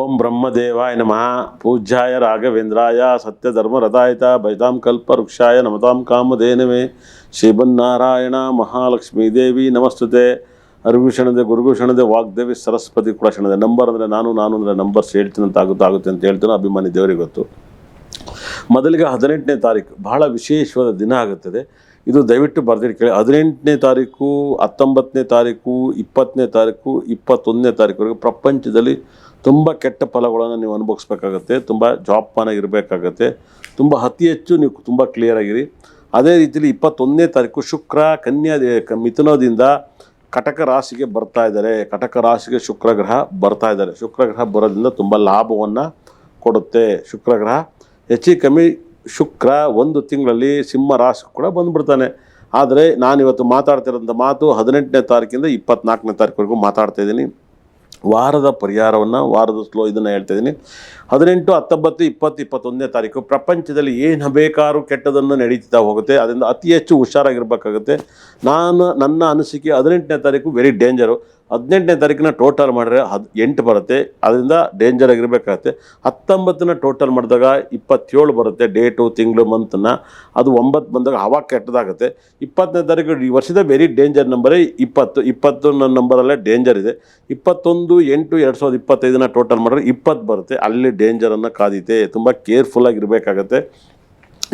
ಓಂ ಬ್ರಹ್ಮದೇವಾಯ ನಮಃ. ಪೂಜ್ಯಾಯ ರಾಘವೇಂದ್ರಾಯ ಸತ್ಯಧರ್ಮರಥಾಯ ಭಜತಾಂ ಕಲ್ಪವೃಕ್ಷಾಯ ನಮತಾಂ ಕಾಮಧೇನವೇ. ಶ್ರೀಮನ್ನಾರಾಯಣ ಮಹಾಲಕ್ಷ್ಮೀ ದೇವಿ ನಮಸ್ತುತೆ. ಅರ್ವಿಷಣದೆ ಗುರುಗುಷಣದೆ ವಾಗ್ದೇವಿ ಸರಸ್ವತಿ ಕೂಡ ಕ್ಷಣದೆ. ನಂಬರ್ ಅಂದರೆ ನಾನು ಅಂದರೆ ನಂಬರ್ಸ್ ಹೇಳ್ತೀನಿ ಅಂತ ಆಗುತ್ತೆ ಅಂತ ಹೇಳ್ತಾನೆ. ಅಭಿಮಾನಿ ದೇವರಿಗೆ ಗೊತ್ತು. ಮೊದಲಿಗೆ 18ನೇ ತಾರೀಕು ಬಹಳ ವಿಶೇಷವಾದ ದಿನ ಆಗುತ್ತದೆ. ಇದು ದಯವಿಟ್ಟು ಬರೆದಿಟ್ಟು ಕೇಳಿ. 18ನೇ ತಾರೀಕು, 19ನೇ ತಾರೀಕು, 20ನೇ ತಾರೀಕು, 21ನೇ ತಾರೀಕುವರೆಗೆ ಪ್ರಪಂಚದಲ್ಲಿ ತುಂಬ ಕೆಟ್ಟ ಫಲಗಳನ್ನು ನೀವು ಅನುಭವಿಸ್ಬೇಕಾಗತ್ತೆ. ತುಂಬ ಜವಾಬ್ದಾರಿಯಾಗಿರಬೇಕಾಗತ್ತೆ. ತುಂಬ ಅತಿ ಹೆಚ್ಚು ನೀವು ತುಂಬ ಕ್ಲಿಯರಾಗಿರಿ. ಅದೇ ರೀತಿಯಲ್ಲಿ 21ನೇ ತಾರೀಕು ಶುಕ್ರ ಮಿಥುನದಿಂದ ಕಟಕ ರಾಶಿಗೆ ಬರ್ತಾ ಇದ್ದಾರೆ. ಕಟಕ ರಾಶಿಗೆ ಶುಕ್ರ ಗ್ರಹ ಬರ್ತಾ ಇದ್ದಾರೆ. ಶುಕ್ರ ಗ್ರಹ ಬರೋದ್ರಿಂದ ತುಂಬ ಲಾಭವನ್ನು ಕೊಡುತ್ತೆ. ಶುಕ್ರ ಗ್ರಹ ಹೆಚ್ಚು ಕಮ್ಮಿ ಶುಕ್ರ ಒಂದು ತಿಂಗಳಲ್ಲಿ ಸಿಂಹ ರಾಶಿ ಕೂಡ ಬಂದುಬಿಡ್ತಾನೆ. ಆದರೆ ನಾನಿವತ್ತು ಮಾತಾಡ್ತಿರೋಂಥ ಮಾತು 18ನೇ ತಾರೀಕಿಂದ 24ನೇ ತಾರೀಕುವರೆಗೂ ಮಾತಾಡ್ತಾ ಇದ್ದೀನಿ. ವಾರದ ಪರಿಹಾರವನ್ನು, ವಾರದ ಇದನ್ನು ಹೇಳ್ತಾ ಇದ್ದೀನಿ. 18, 19, 20, 21ನೇ ತಾರೀಕು ಪ್ರಪಂಚದಲ್ಲಿ ಏನು ಬೇಕಾದ್ರೂ ಕೆಟ್ಟದನ್ನು ನಡೀತಾ ಹೋಗುತ್ತೆ. ಅದರಿಂದ ಅತಿ ಹೆಚ್ಚು ಹುಷಾರಾಗಿರ್ಬೇಕಾಗುತ್ತೆ. ನನ್ನ ಅನಿಸಿಕೆ 18ನೇ ತಾರೀಕು ವೆರಿ ಡೇಂಜರು. 18ನೇ ತಾರೀಕಿನ ಟೋಟಲ್ ಮಾಡಿದ್ರೆ 8 ಬರುತ್ತೆ. ಅದರಿಂದ ಡೇಂಜರ್ ಆಗಿರಬೇಕಾಗತ್ತೆ. 19ನ ಟೋಟಲ್ ಮಾಡಿದಾಗ 27 ಬರುತ್ತೆ. ಡೇಟು, ತಿಂಗಳು, ಮಂತನ್ನು. ಅದು 9 ಬಂದಾಗ ಅವಾಗ ಕೆಟ್ಟದಾಗುತ್ತೆ. 20ನೇ ತಾರೀಕು ಈ ವರ್ಷದ ವೆರಿ ಡೇಂಜರ್ ನಂಬರೇ 20 ನನ್ನ ನಂಬರಲ್ಲೇ ಡೇಂಜರ್ ಇದೆ. 21/8/2025ನ ಟೋಟಲ್ ಮಾಡಿದ್ರೆ 20 ಬರುತ್ತೆ. ಅಲ್ಲಿ ಡೇಂಜರನ್ನು ಕಾದಿದೆ. ತುಂಬ ಕೇರ್ಫುಲ್ಲಾಗಿರಬೇಕಾಗತ್ತೆ.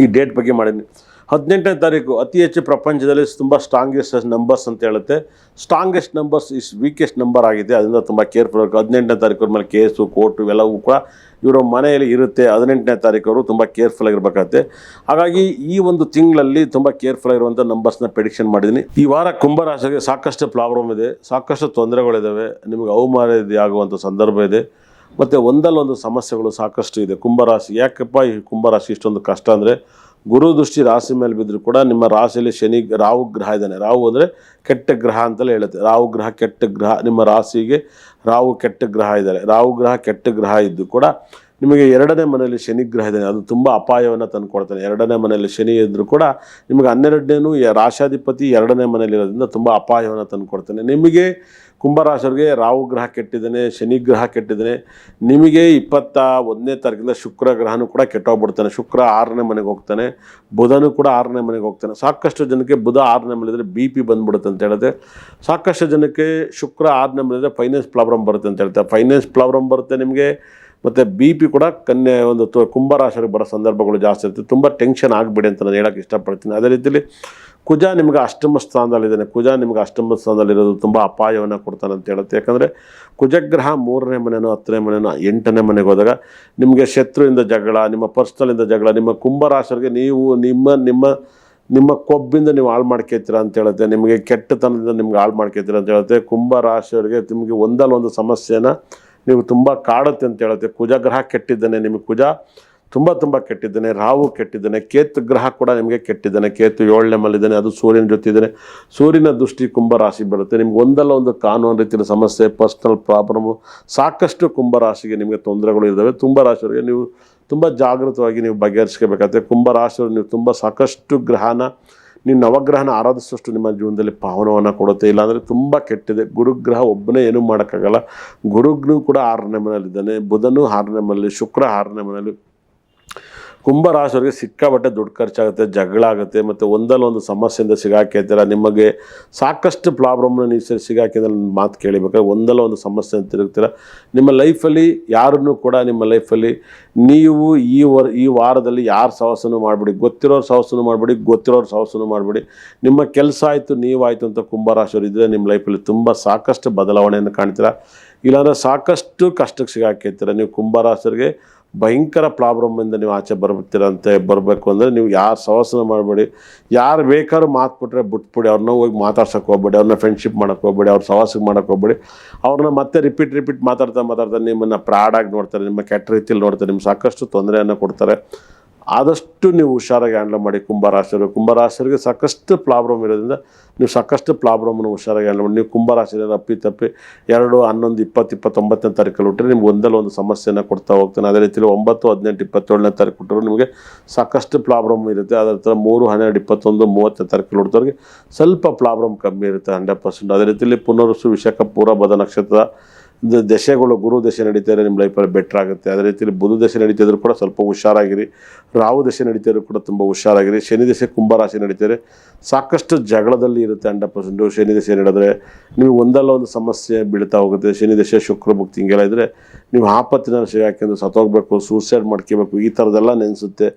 ಈ ಡೇಟ್ ಬಗ್ಗೆ ಮಾಡೀನಿ. 18ನೇ ತಾರೀಕು ಅತಿ ಹೆಚ್ಚು ಪ್ರಪಂಚದಲ್ಲಿ ತುಂಬ ಸ್ಟ್ರಾಂಗೆಸ್ಟ್ ನಂಬರ್ಸ್ ಅಂತ ಹೇಳುತ್ತೆ. Strongest numbers is weakest number ಆಗಿದೆ. ಅದರಿಂದ ತುಂಬ ಕೇರ್ಫುಲ್ ಆಗಿ 18ನೇ ತಾರೀಕು ಮೇಲೆ ಕೇಸು, ಕೋರ್ಟು ಇವೆಲ್ಲವೂ ಕೂಡ ಇವರ ಮನೆಯಲ್ಲಿ ಇರುತ್ತೆ. 18ನೇ ತಾರೀಕವರು ತುಂಬ ಕೇರ್ಫುಲ್ ಆಗಿರಬೇಕಾಗುತ್ತೆ. ಹಾಗಾಗಿ ಈ ಒಂದು ತಿಂಗಳಲ್ಲಿ ತುಂಬ ಕೇರ್ಫುಲ್ ಆಗಿರುವಂಥ ನಂಬರ್ಸ್ನ ಪ್ರೆಡಿಕ್ಷನ್ ಮಾಡಿದ್ದೀನಿ. ಈ ವಾರ ಕುಂಭರಾಶಿಗೆ ಸಾಕಷ್ಟು ಪ್ರಾಬ್ಲಮ್ ಇದೆ, ಸಾಕಷ್ಟು ತೊಂದರೆಗಳಿದ್ದಾವೆ. ನಿಮಗೆ ಅವಮಾನ ಆಗುವಂಥ ಸಂದರ್ಭ ಇದೆ. ಮತ್ತು ಒಂದಲ್ಲೊಂದು ಸಮಸ್ಯೆಗಳು ಸಾಕಷ್ಟು ಇದೆ ಕುಂಭರಾಶಿ. ಯಾಕಪ್ಪ ಈ ಕುಂಭರಾಶಿ ಇಷ್ಟೊಂದು ಕಷ್ಟ ಅಂದರೆ, ಗುರು ದೃಷ್ಟಿ ರಾಶಿ ಮೇಲೆ ಬಿದ್ದರೂ ಕೂಡ ನಿಮ್ಮ ರಾಶಿಯಲ್ಲಿ ರಾಹು ಗ್ರಹ ಇದ್ದಾನೆ. ರಾಹು ಅಂದರೆ ಕೆಟ್ಟ ಗ್ರಹ ಅಂತಲೇ ಹೇಳುತ್ತೆ. ರಾಹು ಗ್ರಹ ಕೆಟ್ಟ ಗ್ರಹ. ನಿಮ್ಮ ರಾಶಿಗೆ ರಾಹು ಕೆಟ್ಟ ಗ್ರಹ ಇದ್ದಾರೆ. ರಾಹು ಗ್ರಹ ಕೆಟ್ಟ ಗ್ರಹ ಇದ್ದು ಕೂಡ ನಿಮಗೆ 2ನೇ ಮನೆಯಲ್ಲಿ ಶನಿ ಗ್ರಹ ಇದ್ದಾನೆ. ಅದು ತುಂಬ ಅಪಾಯವನ್ನು ತಂದು ಕೊಡ್ತಾನೆ. 2ನೇ ಮನೆಯಲ್ಲಿ ಶನಿ ಇದ್ದರೂ ಕೂಡ ನಿಮಗೆ 12ನೇನು ರಾಶಾಧಿಪತಿ 2ನೇ ಮನೆಯಲ್ಲಿ ಇರೋದ್ರಿಂದ ತುಂಬ ಅಪಾಯವನ್ನು ತಂದು ಕೊಡ್ತಾನೆ. ನಿಮಗೆ ಕುಂಭರಾಶಿಯವರಿಗೆ ರಾಹು ಗ್ರಹ ಕೆಟ್ಟಿದ್ದಾನೆ, ಶನಿ ಗ್ರಹ ಕೆಟ್ಟಿದ್ದಾನೆ. ನಿಮಗೆ 21ನೇ ತಾರೀಕಿಂದ ಶುಕ್ರ ಗ್ರಹನೂ ಕೂಡ ಕೆಟ್ಟೋಗ್ಬಿಡ್ತಾನೆ. ಶುಕ್ರ 6ನೇ ಮನೆಗೆ ಹೋಗ್ತಾನೆ. ಬುಧನೂ ಕೂಡ 6ನೇ ಮನೆಗೆ ಹೋಗ್ತಾನೆ. ಸಾಕಷ್ಟು ಜನಕ್ಕೆ ಬುಧ 6ನೇ ಮನೆಯಿದ್ರೆ BP ಬಂದ್ಬಿಡುತ್ತೆ ಅಂತ ಹೇಳುತ್ತೆ. ಸಾಕಷ್ಟು ಜನಕ್ಕೆ ಶುಕ್ರ 6ನೇ ಮನೆಯಿದ್ರೆ ಫೈನಾನ್ಸ್ ಪ್ರಾಬ್ಲಮ್ ಬರುತ್ತೆ ಅಂತ ಹೇಳ್ತಾರೆ. ಫೈನಾನ್ಸ್ ಪ್ರಾಬ್ಲಮ್ ಬರುತ್ತೆ ನಿಮಗೆ. ಮತ್ತು BP ಕೂಡ ಕುಂಭರಾಶಿಗೆ ಬರೋ ಸಂದರ್ಭಗಳು ಜಾಸ್ತಿ ಇರುತ್ತೆ. ತುಂಬ ಟೆನ್ಷನ್ ಆಗಿಬಿಡಿ ಅಂತ ನಾನು ಹೇಳೋಕ್ಕೆ ಇಷ್ಟಪಡ್ತೀನಿ. ಅದೇ ರೀತಿಯಲ್ಲಿ ಕುಜ ನಿಮಗೆ ಅಷ್ಟಮ ಸ್ಥಾನದಲ್ಲಿದ್ದಾನೆ. ಕುಜ ನಿಮಗೆ ಅಷ್ಟಮ ಸ್ಥಾನದಲ್ಲಿರೋದು ತುಂಬ ಅಪಾಯವನ್ನು ಕೊಡ್ತಾನೆ ಅಂತ ಹೇಳುತ್ತೆ. ಯಾಕಂದರೆ ಕುಜಗ್ರಹ 3ನೇ ಮನೆಯೋ 10ನೇ ಮನೆಯೋ 8ನೇ ಮನೆಗೆ ಹೋದಾಗ ನಿಮಗೆ ಶತ್ರುವಿಂದ ಜಗಳ, ನಿಮ್ಮ ಪರ್ಸ್ನಲಿಂದ ಜಗಳ, ನಿಮ್ಮ ಕುಂಭರಾಶಿಯವರಿಗೆ ನೀವು ನಿಮ್ಮ ಕೊಬ್ಬಿಂದ ನೀವು ಹಾಳು ಮಾಡ್ಕೊತೀರ ಅಂತ ಹೇಳುತ್ತೆ. ನಿಮಗೆ ಕೆಟ್ಟತನದಿಂದ ನಿಮ್ಗೆ ಹಾಳು ಮಾಡ್ಕೊತೀರ ಅಂತ ಹೇಳುತ್ತೆ. ಕುಂಭರಾಶಿಯವರಿಗೆ ನಿಮಗೆ ಒಂದಲ್ಲೊಂದು ಸಮಸ್ಯೆನ ನೀವು ತುಂಬ ಕಾಡುತ್ತೆ ಅಂತ ಹೇಳುತ್ತೆ. ಕುಜಗ್ರಹ ಕೆಟ್ಟಿದ್ದಾನೆ. ನಿಮಗೆ ಕುಜ ತುಂಬ ಕೆಟ್ಟಿದ್ದಾನೆ. ರಾಹು ಕೆಟ್ಟಿದ್ದಾನೆ. ಕೇತು ಗ್ರಹ ಕೂಡ ನಿಮಗೆ ಕೆಟ್ಟಿದ್ದಾನೆ. ಕೇತು 7ನೇ ಮನೆಯಲ್ಲಿದ್ದಾನೆ. ಅದು ಸೂರ್ಯನ ಜೊತೆ ಇದ್ದಾನೆ. ಸೂರ್ಯನ ದೃಷ್ಟಿ ಕುಂಭರಾಶಿ ಬರುತ್ತೆ. ನಿಮ್ಗೆ ಒಂದಲ್ಲ ಒಂದು ಕಾನೂನು ರೀತಿಯ ಸಮಸ್ಯೆ, ಪರ್ಸ್ನಲ್ ಪ್ರಾಬ್ಲಮ್ಮು ಸಾಕಷ್ಟು ಕುಂಭರಾಶಿಗೆ ನಿಮಗೆ ತೊಂದರೆಗಳು ಇದ್ದಾವೆ. ಕುಂಭರಾಶಿಯವರಿಗೆ ನೀವು ತುಂಬ ಜಾಗೃತವಾಗಿ ನೀವು ಬಗೆಹರಿಸ್ಕೋಬೇಕಾಗುತ್ತೆ. ಕುಂಭರಾಶಿಯವರು ನೀವು ತುಂಬ ಸಾಕಷ್ಟು ನೀವು ನವಗ್ರಹನ ಆರಾಧಿಸುವಷ್ಟು ನಿಮ್ಮ ಜೀವನದಲ್ಲಿ ಪಾವನವನ್ನು ಕೊಡುತ್ತೆ. ಇಲ್ಲಾಂದರೆ ತುಂಬ ಕೆಟ್ಟಿದೆ. ಗುರುಗ್ರಹ ಒಬ್ಬನೇ ಏನೂ ಮಾಡೋಕ್ಕಾಗಲ್ಲ. ಗುರುಗ್ನೂ ಕೂಡ 6ನೇ ಮನೆಯಲ್ಲಿದ್ದಾನೆ. ಬುಧನೂ 6ನೇ ಮನೆಯಲ್ಲಿ, ಶುಕ್ರ 6ನೇ ಮನೆಯಲ್ಲಿ. ಕುಂಭರಾಶಿಯವರಿಗೆ ಸಿಕ್ಕಾಪಟ್ಟೆ ದುಡ್ಡು ಖರ್ಚಾಗುತ್ತೆ, ಜಗಳ ಆಗುತ್ತೆ. ಮತ್ತು ಒಂದಲ್ಲೊಂದು ಸಮಸ್ಯೆಯಿಂದ ಸಿಗಾಕಿರ್ತೀರ. ನಿಮಗೆ ಸಾಕಷ್ಟು ಪ್ರಾಬ್ಲಮ್ನ ನೀವು ಸಿಗಾಕಿದ್ರೆ ನನ್ನ ಮಾತು ಕೇಳಿಬೇಕಾದ್ರೆ ಒಂದಲ್ಲ ಒಂದು ಸಮಸ್ಯೆಯನ್ನು ತಿರುಗ್ತೀರ. ನಿಮ್ಮ ಲೈಫಲ್ಲಿ ಯಾರನ್ನೂ ಕೂಡ ನಿಮ್ಮ ಲೈಫಲ್ಲಿ ನೀವು ಈ ವಾರದಲ್ಲಿ ಯಾರು ಸಹವಾಸನೂ ಮಾಡಬೇಡಿ. ಗೊತ್ತಿರೋರು ಸಹವಾಸನೂ ಮಾಡಬೇಡಿ, ಗೊತ್ತಿರೋರು ಸಹವಾಸನೂ ಮಾಡಬೇಡಿ. ನಿಮ್ಮ ಕೆಲಸ ಆಯಿತು, ನೀವಾಯಿತು ಅಂತ ಕುಂಭರಾಶಿಯವರು ಇದ್ದರೆ ನಿಮ್ಮ ಲೈಫಲ್ಲಿ ತುಂಬ ಸಾಕಷ್ಟು ಬದಲಾವಣೆಯನ್ನು ಕಾಣ್ತೀರ. ಇಲ್ಲಾಂದರೆ ಸಾಕಷ್ಟು ಕಷ್ಟಕ್ಕೆ ಸಿಗಾಕಿರ್ತೀರ. ನೀವು ಕುಂಭರಾಶಿಯವರಿಗೆ ಭಯಂಕರ ಪ್ರಾಬ್ಲಮ್ಮಿಂದ ನೀವು ಆಚೆ ಬರಬೇಕು ಅಂದರೆ ನೀವು ಯಾರು ಸಹವಾಸನ ಮಾಡಬೇಡಿ. ಯಾರು ಬೇಕಾದ್ರೂ ಮಾತು ಕೊಟ್ಟರೆ ಬಿಟ್ಬಿಡಿ. ಅವ್ರನ್ನ ಹೋಗಿ ಮಾತಾಡ್ಸೋಕ್ಕೆ ಹೋಗ್ಬೇಡಿ. ಅವ್ರನ್ನ ಫ್ರೆಂಡ್ಶಿಪ್ ಮಾಡೋಕ್ಕೆ ಹೋಗ್ಬೇಡಿ. ಅವ್ರ ಸಹವಾಸಕ್ಕೆ ಮಾಡೋಕ್ಕೆ ಹೋಗ್ಬೇಡಿ. ಅವ್ರನ್ನ ಮತ್ತೆ ರಿಪೀಟ್ ಮಾತಾಡ್ತಾ ನಿಮ್ಮನ್ನು ಪ್ರಾಡಾಗಿ ನೋಡ್ತಾರೆ. ನಿಮ್ಮ ಕೆಟ್ಟ ರೀತಿಯಲ್ಲಿ ನೋಡ್ತಾರೆ. ನಿಮ್ಗೆ ಸಾಕಷ್ಟು ತೊಂದರೆಯನ್ನು ಕೊಡ್ತಾರೆ. ಆದಷ್ಟು ನೀವು ಹುಷಾರಾಗಿ ಹ್ಯಾಂಡಲ್ ಮಾಡಿ ಕುಂಭರಾಶಿಯವರಿಗೆ ಸಾಕಷ್ಟು ಪ್ರಾಬ್ಲಮ್ ಇರೋದ್ರಿಂದ ನೀವು ಸಾಕಷ್ಟು ಪ್ರಾಬ್ಲಮನ್ನು ಹುಷಾರಾಗಿ ಹ್ಯಾಂಡಲ್ ಮಾಡಿ. ನೀವು ಕುಂಭರಾಶಿಯಲ್ಲಿ ತಪ್ಪಿ 2, 11, 20, 29ನೇ ತಾರೀಕಲ್ಲಿ ಹುಟ್ಟರೆ ನಿಮ್ಗೆ ಒಂದಲ್ಲ ಒಂದು ಸಮಸ್ಯೆಯನ್ನು ಕೊಡ್ತಾ ಹೋಗ್ತಾನೆ. ಅದೇ ರೀತಿಯಲ್ಲಿ 9, 18, 27ನೇ ತಾರೀಕು ಹುಟ್ಟರು ನಿಮಗೆ ಸಾಕಷ್ಟು ಪ್ರಾಬ್ಲಮ್ ಇರುತ್ತೆ. ಅದರ ಥರ 3, 12, 21, 30ನೇ ತಾರೀಕಲ್ಲಿ ಹುಟ್ಟಿದವ್ರಿಗೆ ಸ್ವಲ್ಪ ಪ್ರಾಬ್ಲಮ್ ಕಮ್ಮಿ ಇರುತ್ತೆ 100%. ಅದೇ ರೀತಿಯಲ್ಲಿ ಪುನರ್ವಸು, ವಿಶಾಖ, ಪೂರ್ವ, ಭದ ನಕ್ಷತ್ರ ದಶೆಗಳು ಗುರು ದಶೆ ನಡೀತಾರೆ, ನಿಮ್ಮ ಲೈಫಲ್ಲಿ ಬೆಟ್ರ್ ಆಗುತ್ತೆ. ಅದೇ ರೀತಿಯಲ್ಲಿ ಬುಧ ದಶೆ ನಡೀತಿದ್ರು ಕೂಡ ಸ್ವಲ್ಪ ಹುಷಾರಾಗಿರಿ. ರಾಹು ದಶೆ ನಡೀತಿದ್ರು ಕೂಡ ತುಂಬ ಹುಷಾರಾಗಿರಿ. ಶನಿ ದಶೆ ಕುಂಭರಾಶಿ ನಡೀತಾರೆ, ಸಾಕಷ್ಟು ಜಗಳದಲ್ಲಿ ಇರುತ್ತೆ 100%. ಶನಿ ದಶೆ ನಡೆದ್ರೆ ನೀವು ಒಂದಲ್ಲ ಒಂದು ಸಮಸ್ಯೆ ಬೀಳ್ತಾ ಹೋಗುತ್ತೆ. ಶನಿ ದಶೆ ಶುಕ್ರ ಭುಕ್ತಿ ಹಿಂಗೆಲ್ಲ ಇದ್ದರೆ ನೀವು ಆಪತ್ತಿನ ಸಿಗಾಕೊಂಡು ಸತ್ತೋಗ್ಬೇಕು, ಸೂಸೈಡ್ ಮಾಡ್ಕೋಬೇಕು, ಈ ಥರದ್ದೆಲ್ಲ ನೆನೆಸುತ್ತೆ.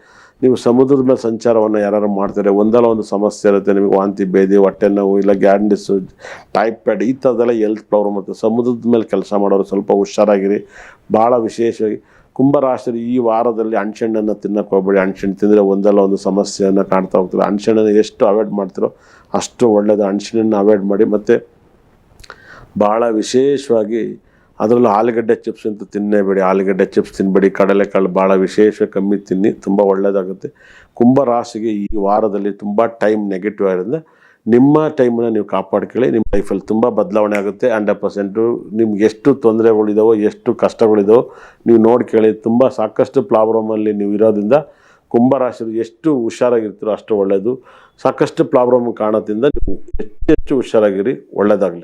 ನೀವು ಸಮುದ್ರದ ಮೇಲೆ ಸಂಚಾರವನ್ನು ಯಾರು ಮಾಡ್ತಾರೆ, ಒಂದಲ್ಲ ಒಂದು ಸಮಸ್ಯೆ ಇರುತ್ತೆ. ನಿಮಗೆ ವಾಂತಿ ಭೇದಿ, ಹೊಟ್ಟೆ ನೋವು, ಇಲ್ಲ ಗ್ಯಾಂಡಿಸು, ಟೈಫಾಯ್ಡ್, ಈ ಥರದ್ದೆಲ್ಲ ಹೆಲ್ತ್ ಪ್ರಾಬ್ಲಮ್ ಇರುತ್ತೆ. ಸಮುದ್ರದ ಮೇಲೆ ಕೆಲಸ ಮಾಡೋರು ಸ್ವಲ್ಪ ಹುಷಾರಾಗಿರಿ. ಭಾಳ ವಿಶೇಷವಾಗಿ ಕುಂಭರಾಶಿ ಈ ವಾರದಲ್ಲಿ ಹಣ್ಸೆಣ್ಣನ್ನು ತಿನ್ನಕ್ಕೆ ಹೋಗ್ಬೇಡಿ. ಹಣ್ಸೆಣ್ಣು ತಿಂದರೆ ಒಂದಲ್ಲ ಒಂದು ಸಮಸ್ಯೆಯನ್ನು ಕಾಣ್ತಾ ಹೋಗ್ತದೆ. ಹಣ್ಸೆಣ್ಣನ್ನು ಎಷ್ಟು ಅವಾಯ್ಡ್ ಮಾಡ್ತೀರೋ ಅಷ್ಟು ಒಳ್ಳೆಯದು. ಹಣ್ಸೆಣ್ಣನ್ನು ಅವಾಯ್ಡ್ ಮಾಡಿ. ಮತ್ತು ಭಾಳ ವಿಶೇಷವಾಗಿ ಅದರಲ್ಲೂ ಆಲೂಗಡ್ಡೆ ಚಿಪ್ಸ್ ಅಂತೂ ತಿನ್ನೇಬೇಡಿ. ಆಲೂಗಡ್ಡೆ ಚಿಪ್ಸ್ ತಿನ್ನಬೇಡಿ. ಕಡಲೆಕಾಳು ಭಾಳ ವಿಶೇಷವಾಗಿ ಕಮ್ಮಿ ತಿನ್ನಿ, ತುಂಬ ಒಳ್ಳೆಯದಾಗುತ್ತೆ. ಕುಂಭರಾಶಿಗೆ ಈ ವಾರದಲ್ಲಿ ತುಂಬ ಟೈಮ್ ನೆಗೆಟಿವ್ ಆಗಿರೋದ್ರಿಂದ ನಿಮ್ಮ ಟೈಮನ್ನು ನೀವು ಕಾಪಾಡ್ಕೊಳ್ಳಿ. ನಿಮ್ಮ ಲೈಫಲ್ಲಿ ತುಂಬ ಬದಲಾವಣೆ ಆಗುತ್ತೆ. 100%. ನಿಮ್ಗೆ ಎಷ್ಟು ತೊಂದರೆಗಳಿದಾವೋ, ಎಷ್ಟು ಕಷ್ಟಗಳಿದಾವೋ ನೀವು ನೋಡ್ಕೊಳ್ಳಿ. ತುಂಬ ಸಾಕಷ್ಟು ಪ್ರಾಬ್ಲಮಲ್ಲಿ ನೀವು ಇರೋದ್ರಿಂದ ಕುಂಭರಾಶಿರು ಎಷ್ಟು ಹುಷಾರಾಗಿರ್ತೀರೋ ಅಷ್ಟು ಒಳ್ಳೆಯದು. ಸಾಕಷ್ಟು ಪ್ರಾಬ್ಲಮ್ ಕಾಣೋದ್ರಿಂದ ನೀವು ಹೆಚ್ಚು ಹುಷಾರಾಗಿರಿ. ಒಳ್ಳೆಯದಾಗಲಿ.